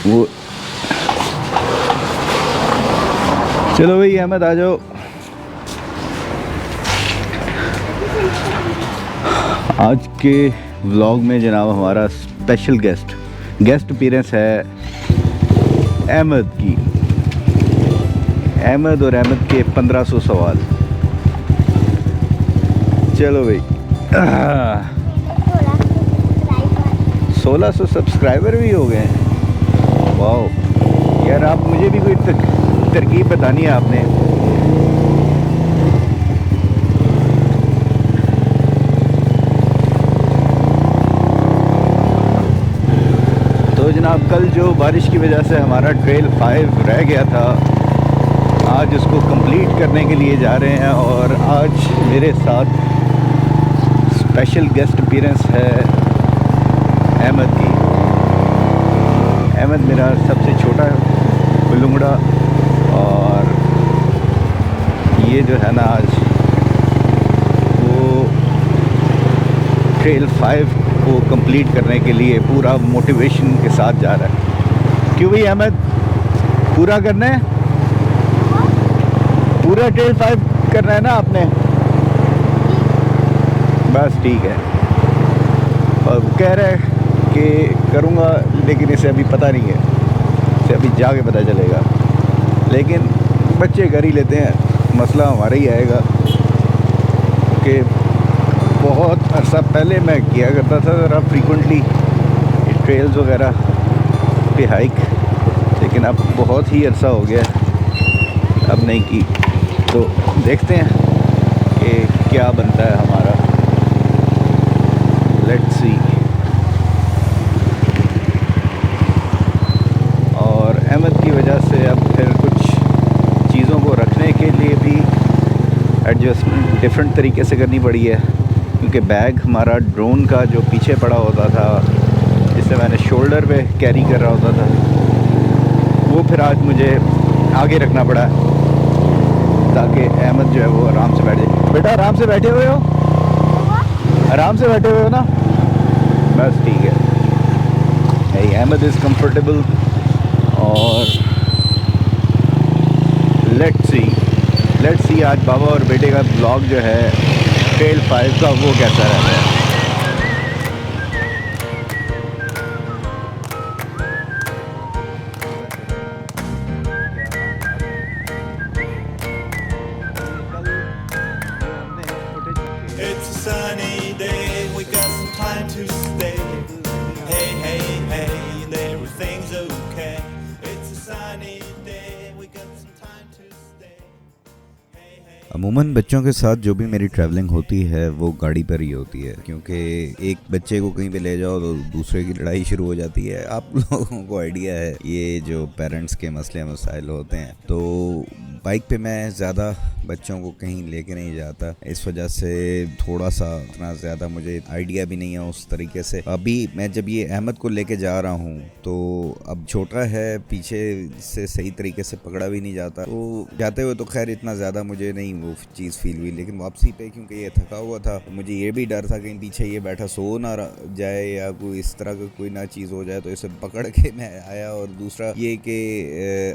वो चलो भाई अहमद आ जाओ। आज के व्लॉग में जनाब हमारा स्पेशल गेस्ट अपीयरेंस है अहमद की। अहमद और अहमद के 1500 सवाल। चलो भाई 1600 सब्सक्राइबर भी हो गए हैं। वाह यार, आप मुझे भी कोई तरकीब बतानी है आपने। तो जनाब कल जो बारिश की वजह से हमारा ट्रेल 5 रह गया था, आज उसको कंप्लीट करने के लिए जा रहे हैं। और आज मेरे साथ स्पेशल गेस्ट अपीयरेंस है अहमद की। अहमद मेरा सबसे छोटा लुंगड़ा, और ये जो है ना आज वो ट्रेल 5 को कंप्लीट करने के लिए पूरा मोटिवेशन के साथ जा रहा है। क्यों भाई अहमद, पूरा करना है? पूरा ट्रेल 5 करना है ना आपने? बस ठीक है। और कह रहा है कि करूँगा, लेकिन इसे अभी पता नहीं है, इसे अभी जाके पता चलेगा। लेकिन बच्चे कर ही लेते हैं, मसला हमारा ही आएगा कि बहुत अर्सा पहले मैं किया करता था ज़रा फ्रीक्वेंटली ट्रेल्स वगैरह पे हाइक, लेकिन अब बहुत ही अर्सा हो गया, अब नहीं की। तो देखते हैं कि क्या बनता है हमारा। Let's see. और अहमद की वजह से अब फिर कुछ चीज़ों को रखने के लिए भी एडजस्टमेंट डिफरेंट तरीके से करनी पड़ी है, क्योंकि बैग हमारा ड्रोन का जो पीछे पड़ा होता था, जिसे मैंने शोल्डर पे कैरी कर रहा होता था, वो फिर आज मुझे आगे रखना पड़ा ताकि अहमद जो है वो आराम से बैठ जाए। बेटा आराम से बैठे हुए हो? आराम से बैठे हुए हो ना? बस ठीक है। Ahmed is comfortable. और लेट्स सी आज बाबा और बेटे का ब्लॉग जो है ट्रेल 5 का वो कैसा रहता है। It's a sunny day, we got some time to stay. Hey, hey, hey, everything's okay. It's a sunny day, we got some time to stay. Hey, hey. अमूमन बच्चों के साथ जो भी मेरी ट्रैवलिंग होती है वो गाड़ी पर ही होती है, क्योंकि एक बच्चे को कहीं पे ले जाओ तो दूसरे की लड़ाई शुरू हो जाती है। आप लोगों को आइडिया है ये जो पेरेंट्स के मसले मसाइल होते हैं। तो बाइक पे मैं ज़्यादा बच्चों को कहीं लेके नहीं जाता, इस वजह से थोड़ा सा इतना ज़्यादा मुझे आइडिया भी नहीं है उस तरीके से। अभी मैं जब ये अहमद को लेके जा रहा हूँ तो अब छोटा है, पीछे से सही तरीके से पकड़ा भी नहीं जाता, तो जाते हुए तो खैर इतना ज़्यादा मुझे नहीं वो चीज़ फील हुई। लेकिन वापसी पे क्योंकि ये थका हुआ था, तो मुझे ये भी डर था कहीं पीछे ये बैठा सो ना जाए या कोई इस तरह का कोई ना चीज़ हो जाए, तो इसे पकड़ के मैं आया। और दूसरा ये कि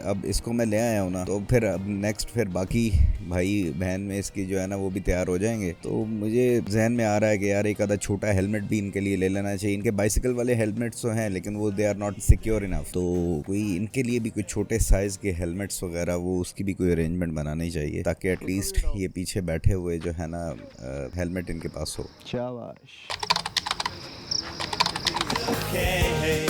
अब इसको मैं ले आया हूँ ना, तो फिर अब नेक्स्ट फिर बाकी भाई बहन में इसकी जो है ना वो भी तैयार हो जाएंगे। तो मुझे जहन में आ रहा है कि यार एक आधा छोटा हेलमेट भी इनके लिए ले लेना चाहिए। इनके बाइसिकल वाले हेलमेट्स तो हैं, लेकिन वो they are not secure enough, तो कोई इनके लिए भी कोई छोटे साइज़ के हेलमेट्स वगैरह वो उसकी भी कोई अरेंजमेंट बनानी चाहिए, ताकि एटलीस्ट ये पीछे बैठे हुए जो है ना हेलमेट इनके पास हो। शाबाश। Okay.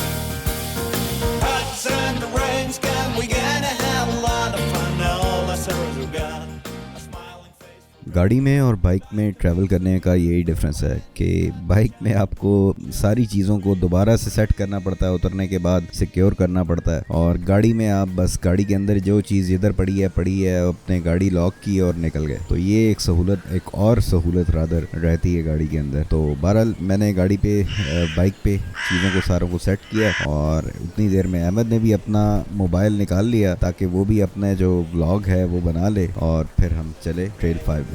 Cuts and the rains come, we gonna have a lot of fun now. Let's have a gun. A smiling face. गाड़ी में और बाइक में ट्रैवल करने का यही डिफरेंस है कि बाइक में आपको सारी चीज़ों को दोबारा से सेट करना पड़ता है, उतरने के बाद सिक्योर करना पड़ता है। और गाड़ी में आप बस गाड़ी के अंदर जो चीज़ इधर पड़ी है अपने गाड़ी लॉक की और निकल गए। तो ये एक और सहूलत रादर रहती है गाड़ी के अंदर। तो बहरहाल मैंने गाड़ी पे बाइक पे चीज़ों को सारों को सेट किया, और उतनी देर में अहमद ने भी अपना मोबाइल निकाल लिया ताकि वो भी अपने जो व्लॉग है वो बना ले, और फिर हम चले ट्रेल 5 में।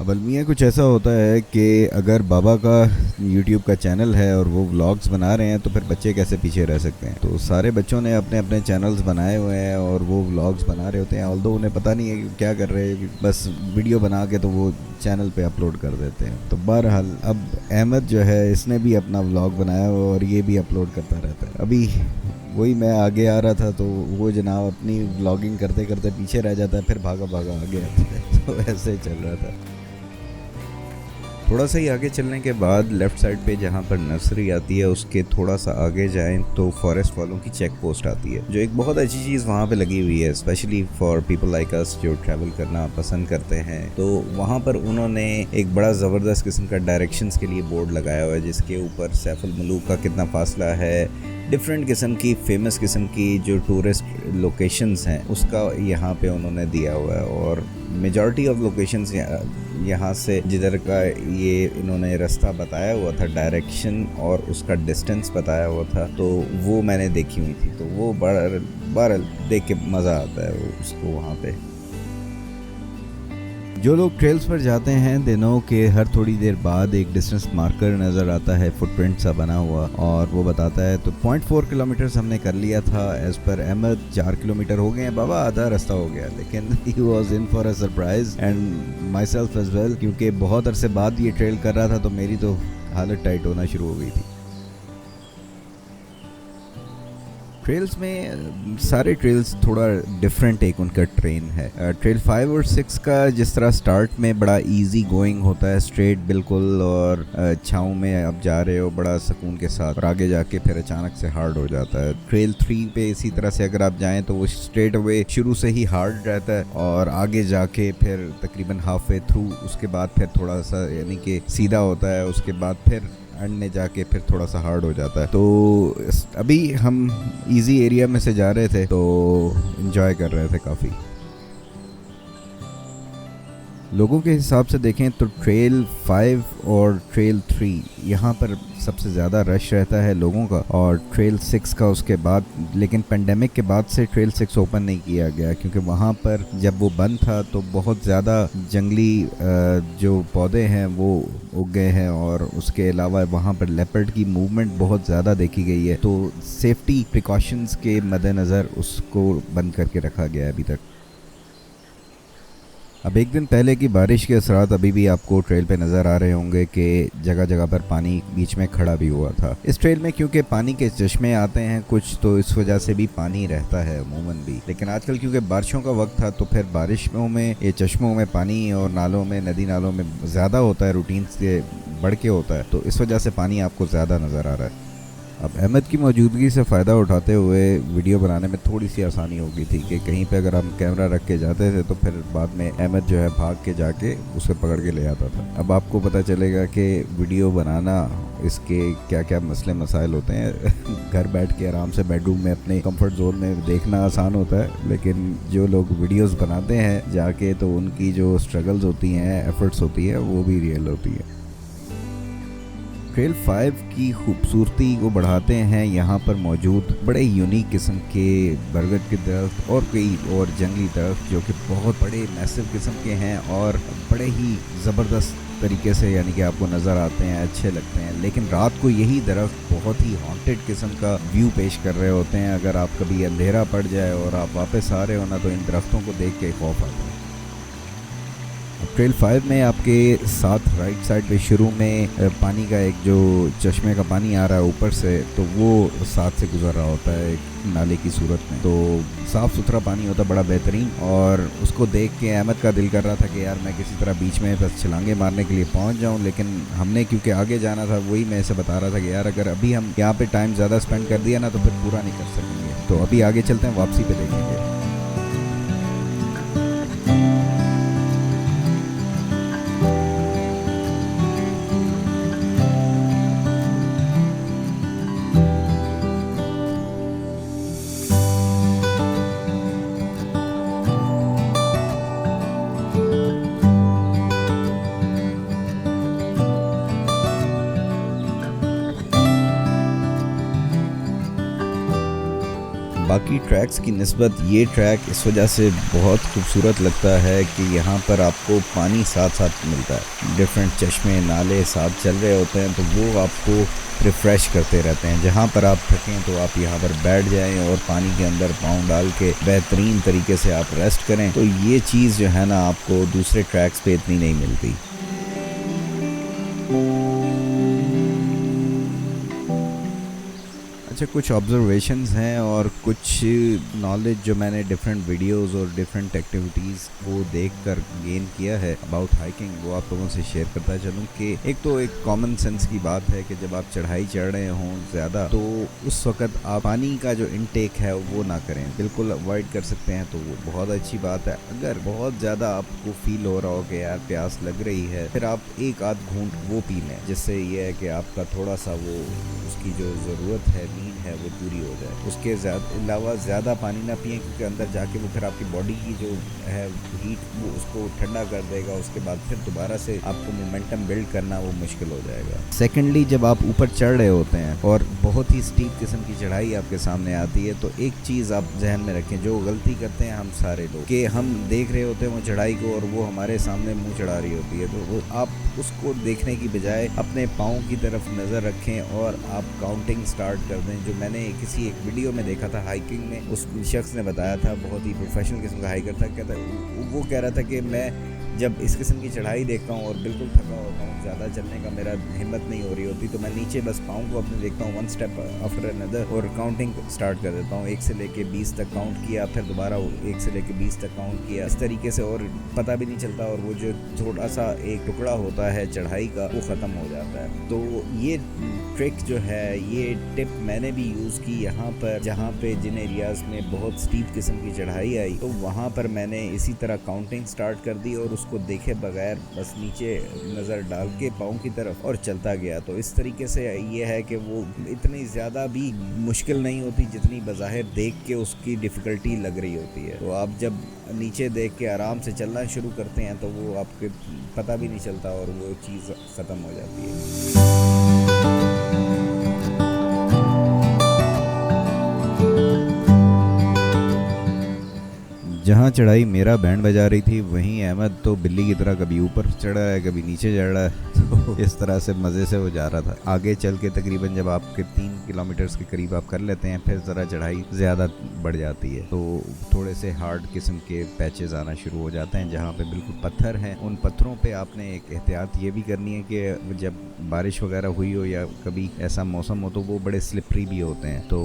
अब अलमिया कुछ ऐसा होता है कि अगर बाबा का यूट्यूब का चैनल है और वो व्लॉग्स बना रहे हैं तो फिर बच्चे कैसे पीछे रह सकते हैं। तो सारे बच्चों ने अपने अपने चैनल्स बनाए हुए हैं और वो व्लॉग्स बना रहे होते हैं, ऑल्दो उन्हें पता नहीं है कि क्या कर रहे हैं, बस वीडियो बना के तो वो चैनल पे अपलोड कर देते हैं। तो बहरहाल अब अहमद जो है इसने भी अपना व्लॉग बनाया हुआ और ये भी अपलोड करता रहता है। अभी वही मैं आगे आ रहा था तो वो जनाब अपनी व्लॉगिंग करते करते पीछे रह जाता है, फिर भागा भागा आगे आता है। तो ऐसे चल रहा था। थोड़ा सा ही आगे चलने के बाद लेफ़्ट साइड पे जहाँ पर नर्सरी आती है उसके थोड़ा सा आगे जाएं तो फॉरेस्ट वालों की चेक पोस्ट आती है, जो एक बहुत अच्छी चीज़ वहाँ पे लगी हुई है, specially for people like us जो ट्रैवल करना पसंद करते हैं। तो वहाँ पर उन्होंने एक बड़ा ज़बरदस्त किस्म का डायरेक्शंस के लिए बोर्ड लगाया हुआ है जिसके ऊपर सैफुल मलूक का कितना फासला है, डिफरेंट किस्म की फेमस किस्म की जो टूरिस्ट लोकेशंस हैं उसका यहाँ पे उन्होंने दिया हुआ है। और मेजॉरिटी ऑफ लोकेशंस यहाँ से जिधर का ये इन्होंने रास्ता बताया हुआ था, डायरेक्शन और उसका डिस्टेंस बताया हुआ था, तो वो मैंने देखी हुई थी। तो वो बड़ा देख के मज़ा आता है वो उसको वहाँ पे। जो लोग ट्रेल्स पर जाते हैं दिनों के हर थोड़ी देर बाद एक डिस्टेंस मार्कर नज़र आता है, फुटप्रिंट सा बना हुआ, और वो बताता है। तो 0.4 किलोमीटर हमने कर लिया था एज़ पर अहमद। 4 किलोमीटर हो गए हैं बाबा, आधा रास्ता हो गया। लेकिन he was in for a surprise and myself as well, क्योंकि बहुत अरसे बाद ये ट्रेल कर रहा था तो मेरी तो हालत टाइट होना शुरू हो गई थी। ट्रेल्स में सारे ट्रेल्स थोड़ा डिफरेंट एक उनका ट्रेन है। ट्रेल 5 और 6 का जिस तरह स्टार्ट में बड़ा इजी गोइंग होता है, स्ट्रेट बिल्कुल, और छाँव में आप जा रहे हो बड़ा सुकून के साथ, और आगे जाके फिर अचानक से हार्ड हो जाता है। ट्रेल 3 पे इसी तरह से अगर आप जाएं तो वो स्ट्रेट अवे शुरू से ही हार्ड रहता है और आगे जाके फिर तकरीबन हाफ वे थ्रू उसके बाद फिर थोड़ा सा यानी कि सीधा होता है, उसके बाद फिर एंड में जाके फिर थोड़ा सा हार्ड हो जाता है। तो अभी हम इजी एरिया में से जा रहे थे तो एंजॉय कर रहे थे काफ़ी। लोगों के हिसाब से देखें तो ट्रेल 5 और ट्रेल 3 यहाँ पर सबसे ज़्यादा रश रहता है लोगों का, और ट्रेल 6 का उसके बाद। लेकिन पेंडेमिक के बाद से ट्रेल 6 ओपन नहीं किया गया क्योंकि वहाँ पर जब वो बंद था तो बहुत ज़्यादा जंगली जो पौधे हैं वो उग गए हैं, और उसके अलावा वहाँ पर लेपर्ड की मूवमेंट बहुत ज़्यादा देखी गई है। तो सेफ्टी प्रिकॉशंस के मद्देनज़र उसको बंद करके रखा गया है अभी तक। अब एक दिन पहले की बारिश के असरात अभी भी आपको ट्रेल पे नज़र आ रहे होंगे कि जगह जगह पर पानी बीच में खड़ा भी हुआ था। इस ट्रेल में क्योंकि पानी के चश्मे आते हैं कुछ, तो इस वजह से भी पानी रहता है अमूमन भी। लेकिन आजकल क्योंकि बारिशों का वक्त था तो फिर बारिशों में ये चश्मों में पानी और नालों में, नदी नालों में ज़्यादा होता है, रूटीन से बढ़ के होता है, तो इस वजह से पानी आपको ज़्यादा नज़र आ रहा है। अब अहमद की मौजूदगी से फ़ायदा उठाते हुए वीडियो बनाने में थोड़ी सी आसानी हो गई थी कि कहीं पे अगर हम कैमरा रख के जाते थे तो फिर बाद में अहमद जो है भाग के जाके उसे पकड़ के ले आता था। अब आपको पता चलेगा कि वीडियो बनाना इसके क्या क्या मसले मसाइल होते हैं। घर बैठ के आराम से बेडरूम में अपने कंफर्ट जोन में देखना आसान होता है, लेकिन जो लोग वीडियोस बनाते हैं जाके तो उनकी जो स्ट्रगल्स होती हैं, एफर्ट्स होती है, वो भी रियल होती है। ट्रेल 5 की खूबसूरती को बढ़ाते हैं यहाँ पर मौजूद बड़े यूनिक किस्म के बरगद के दरख्त और कई और जंगली दरख्त जो कि बहुत बड़े मैसिव किस्म के हैं और बड़े ही ज़बरदस्त तरीके से यानी कि आपको नज़र आते हैं, अच्छे लगते हैं। लेकिन रात को यही दरख्त बहुत ही हॉन्टेड किस्म का व्यू पेश कर रहे होते हैं। अगर आप कभी अंधेरा पड़ जाए और आप वापस आ रहे हो ना तो इन दरख्तों को देख के खौफ आता है। ट्रेल 5 में आपके साथ राइट साइड पे शुरू में पानी का एक जो चश्मे का पानी आ रहा है ऊपर से, तो वो साथ से गुजर रहा होता है एक नाले की सूरत में। तो साफ़ सुथरा पानी होता है, बड़ा बेहतरीन, और उसको देख के अहमद का दिल कर रहा था कि यार मैं किसी तरह बीच में बस छलांगे मारने के लिए पहुंच जाऊं। लेकिन हमने क्योंकि आगे जाना था, वही मैं इसे बता रहा था कि यार अगर अभी हम यहाँ पे टाइम ज़्यादा स्पेंड कर दिया ना तो फिर पूरा नहीं कर सकेंगे। तो अभी आगे चलते हैं, वापसी पे देखेंगे। बाकी ट्रैक्स की निस्बत ये ट्रैक इस वजह से बहुत खूबसूरत लगता है कि यहाँ पर आपको पानी साथ साथ मिलता है। डिफरेंट चश्मे नाले साथ चल रहे होते हैं, तो वो आपको रिफ़्रेश करते रहते हैं। जहाँ पर आप थकें तो आप यहाँ पर बैठ जाएं और पानी के अंदर पाँव डाल के बेहतरीन तरीके से आप रेस्ट करें। तो ये चीज़ जो है ना आपको दूसरे ट्रैक्स पे इतनी नहीं मिलती। अच्छा, कुछ ऑब्जर्वेशंस हैं और कुछ नॉलेज जो मैंने डिफरेंट वीडियोस और डिफरेंट एक्टिविटीज़ वो देखकर गेन किया है अबाउट हाइकिंग, वो आप लोगों से शेयर करता चलूँ कि एक तो एक कॉमन सेंस की बात है कि जब आप चढ़ाई चढ़ रहे हों ज़्यादा, तो उस वक्त आप पानी का जो इनटेक है वो ना करें, बिल्कुल अवॉइड कर सकते हैं तो वो बहुत अच्छी बात है। अगर बहुत ज़्यादा आपको फील हो रहा हो कि यार प्यास लग रही है, फिर आप एक आध घूंट वो पी लें, जिससे ये है कि आपका थोड़ा सा वो उसकी जो ज़रूरत है है वो पूरी हो जाए। उसके अलावा ज़्यादा पानी ना पिएं, क्योंकि अंदर जाके वो फिर आपकी बॉडी की जो है हीट वो उसको ठंडा कर देगा। उसके बाद फिर दोबारा से आपको मोमेंटम बिल्ड करना वो मुश्किल हो जाएगा। सेकेंडली, जब आप ऊपर चढ़ रहे होते हैं और बहुत ही स्टीप किस्म की चढ़ाई आपके सामने आती है, तो एक चीज़ आप जहन में रखें, जो गलती करते हैं हम सारे लोग, कि हम देख रहे होते हैं वो चढ़ाई को और वो हमारे सामने मुँह चढ़ा रही होती है, तो वो आप उसको देखने की बजाय अपने पाँव की तरफ नज़र रखें और आप काउंटिंग स्टार्ट कर दें। जो मैंने किसी एक वीडियो में देखा था हाइकिंग में, उस शख्स ने बताया था, बहुत ही प्रोफेशनल किस्म का हाइकर था, वो कह रहा था कि मैं जब इस किस्म की चढ़ाई देखता हूँ और बिल्कुल थका होता हूँ, ज़्यादा चलने का मेरा हिम्मत नहीं हो रही होती, तो मैं नीचे बस पाँव को अपने देखता हूँ, वन स्टेप आफ्टर अनदर, और काउंटिंग स्टार्ट कर देता हूँ। 1 से लेके 20 तक काउंट किया, फिर दोबारा 1 से लेके 20 तक काउंट किया, इस तरीके से, और पता भी नहीं चलता, और वो जो छोटा सा एक टुकड़ा होता है चढ़ाई का वो ख़त्म हो जाता है। तो ये ट्रिक जो है, ये टिप मैंने भी यूज़ की यहाँ पर, जहाँ पे जिन एरियाज़ में बहुत स्टीप किस्म की चढ़ाई आई, तो वहाँ पर मैंने इसी तरह काउंटिंग स्टार्ट कर दी और उसको देखे बगैर बस नीचे नज़र डाल के पाँव की तरफ और चलता गया। तो इस तरीके से ये है कि वो इतनी ज़्यादा भी मुश्किल नहीं होती जितनी बज़ाहिर देख के उसकी डिफ़िकल्टी लग रही होती है। तो आप जब नीचे देख के आराम से चलना शुरू करते हैं तो वो आपके पता भी नहीं चलता और वो चीज़ ख़त्म हो जाती है। जहाँ चढ़ाई मेरा बैंड बजा रही थी, वहीं अहमद तो बिल्ली की तरह कभी ऊपर चढ़ रहा है, कभी नीचे चढ़ रहा है, तो इस तरह से मज़े से वो जा रहा था। आगे चल के तकरीबन जब आपके 3 किलोमीटर्स के करीब आप कर लेते हैं, फिर ज़रा चढ़ाई ज़्यादा बढ़ जाती है, तो थोड़े से हार्ड किस्म के पैचेस आना शुरू हो जाते हैं, जहाँ पे बिल्कुल पत्थर हैं। उन पत्थरों पे आपने एक एहतियात ये भी करनी है कि जब बारिश वगैरह हुई हो या कभी ऐसा मौसम हो, तो वो बड़े स्लिपरी भी होते हैं, तो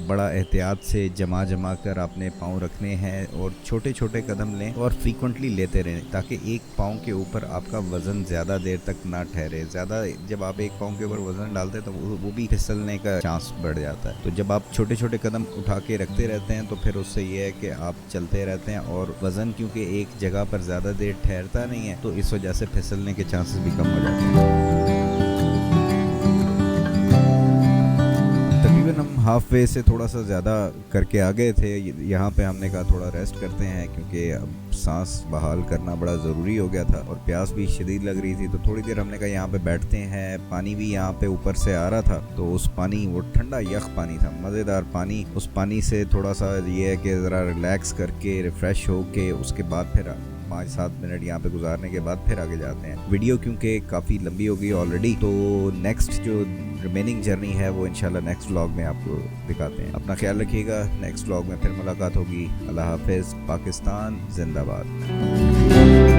बड़ा एहतियात से जमा कर आपने पाँव रखने हैं और छोटे छोटे कदम लें और फ्रीक्वेंटली लेते रहें, ताकि एक पाँव के ऊपर आपका वज़न ज़्यादा देर तक ना ठहरे। ज़्यादा जब आप एक पाँव के ऊपर वज़न डालते हैं तो वो भी फिसलने का चांस बढ़ जाता है। तो जब आप छोटे छोटे कदम उठा के रखते रहते हैं, तो फिर उससे ये है कि आप चलते रहते हैं और वज़न क्योंकि एक जगह पर ज़्यादा देर ठहरता नहीं है, तो इस वजह से फिसलने के चांसेस भी कम हो जाते हैं। तकरीबन हम हाफ वे से थोड़ा सा ज़्यादा करके आ गए थे। यहाँ पे हमने कहा थोड़ा रेस्ट करते हैं, क्योंकि अब सांस बहाल करना बड़ा ज़रूरी हो गया था और प्यास भी शदीद लग रही थी। तो थोड़ी देर हमने कहा यहाँ पे बैठते हैं। पानी भी यहाँ पे ऊपर से आ रहा था, तो उस पानी, वो ठंडा यख पानी था, मज़ेदार पानी, उस पानी से थोड़ा सा ये है कि ज़रा रिलैक्स करके रिफ़्रेश हो के उसके बाद फिर 5-7 मिनट यहाँ पे गुजारने के बाद फिर आगे जाते हैं। वीडियो क्योंकि काफ़ी लंबी हो गई ऑलरेडी, तो नेक्स्ट जो रिमेनिंग जर्नी है वो इंशाल्लाह नेक्स्ट व्लॉग में आपको दिखाते हैं। अपना ख्याल रखिएगा, नेक्स्ट व्लॉग में फिर मुलाकात होगी। अल्लाह हाफिज़। पाकिस्तान जिंदाबाद।